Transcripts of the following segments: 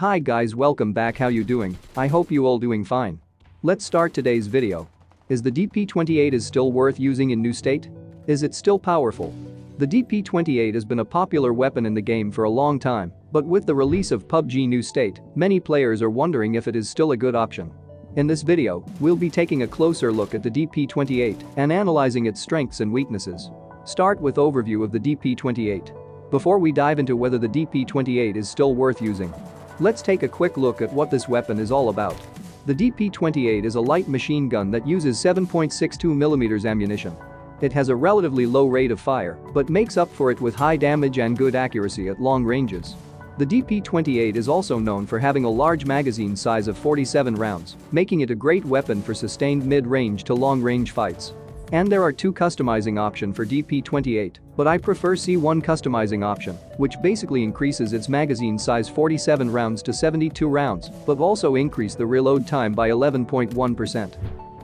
Hi guys, welcome back. How you doing? I hope you all doing fine. Let's start today's video. Is the DP28 is still worth using in new state? Is it still powerful? The DP28 has been a popular weapon in the game for a long time, but with the release of PUBG New State, many players are wondering if it is still a good option. In this video, we'll be taking a closer look at the DP28 and analyzing its strengths and weaknesses. Start with overview of the DP28. Before we dive into whether the DP28 is still worth using, let's take a quick look at what this weapon is all about. The DP28 is a light machine gun that uses 7.62mm ammunition. It has a relatively low rate of fire, but makes up for it with high damage and good accuracy at long ranges. The DP28 is also known for having a large magazine size of 47 rounds, making it a great weapon for sustained mid-range to long-range fights. And there are two customizing options for DP28, but I prefer C1 customizing option, which basically increases its magazine size 47 rounds to 72 rounds, but also increase the reload time by 11.1%.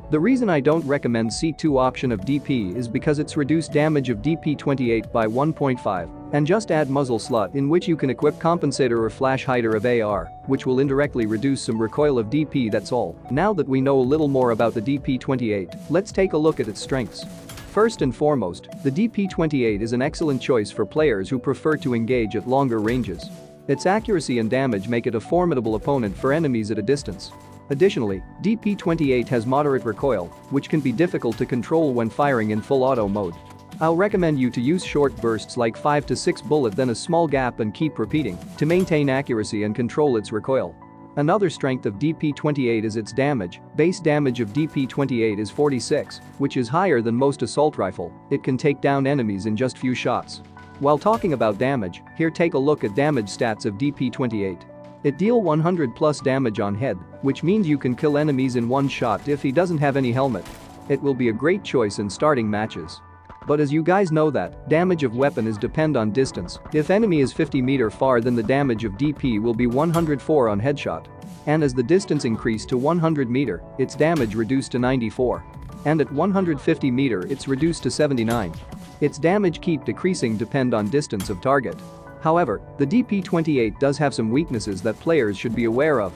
The reason I don't recommend C2 option of DP is because it's reduced damage of DP28 by 1.5 and just add muzzle slot in which you can equip compensator or flash hider of AR, which will indirectly reduce some recoil of DP. That's all. Now that we know a little more about the DP28, let's take a look at its strengths. First and foremost, the DP28 is an excellent choice for players who prefer to engage at longer ranges. Its accuracy and damage make it a formidable opponent for enemies at a distance. Additionally, DP28 has moderate recoil, which can be difficult to control when firing in full auto mode. I'll recommend you to use short bursts like 5 to 6 bullets, then a small gap, and keep repeating to maintain accuracy and control its recoil. Another strength of DP28 is its damage. Base damage of DP28 is 46, which is higher than most assault rifle. It can take down enemies in just few shots. While talking about damage, here take a look at damage stats of DP28. It deal 100 plus damage on head, which means you can kill enemies in one shot if he doesn't have any helmet. It will be a great choice in starting matches. But as you guys know that, damage of weapon is depend on distance. If enemy is 50 meter far, then the damage of DP will be 104 on headshot. And as the distance increased to 100 meter, its damage reduced to 94. And at 150 meter it's reduced to 79. Its damage keep decreasing depend on distance of target. However, the DP28 does have some weaknesses that players should be aware of.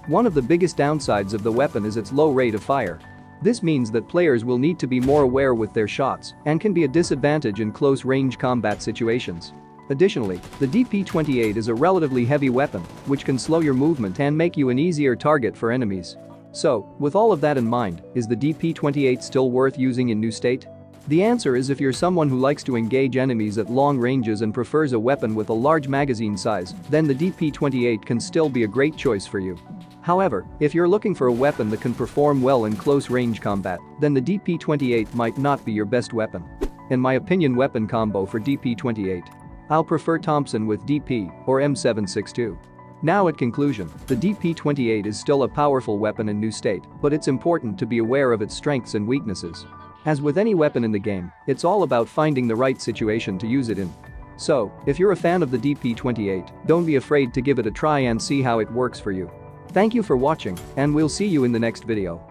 One of the biggest downsides of the weapon is its low rate of fire. This means that players will need to be more aware with their shots and can be a disadvantage in close-range combat situations. Additionally, the DP28 is a relatively heavy weapon, which can slow your movement and make you an easier target for enemies. So, with all of that in mind, is the DP28 still worth using in new state? The answer is if you're someone who likes to engage enemies at long ranges and prefers a weapon with a large magazine size, then the DP28 can still be a great choice for you. However, if you're looking for a weapon that can perform well in close-range combat, then the DP28 might not be your best weapon. In my opinion, weapon combo for DP28. I'll prefer Thompson with DP or M762. Now at conclusion, the DP28 is still a powerful weapon in new state, but it's important to be aware of its strengths and weaknesses. As with any weapon in the game, it's all about finding the right situation to use it in. So, if you're a fan of the DP28, don't be afraid to give it a try and see how it works for you. Thank you for watching, and we'll see you in the next video.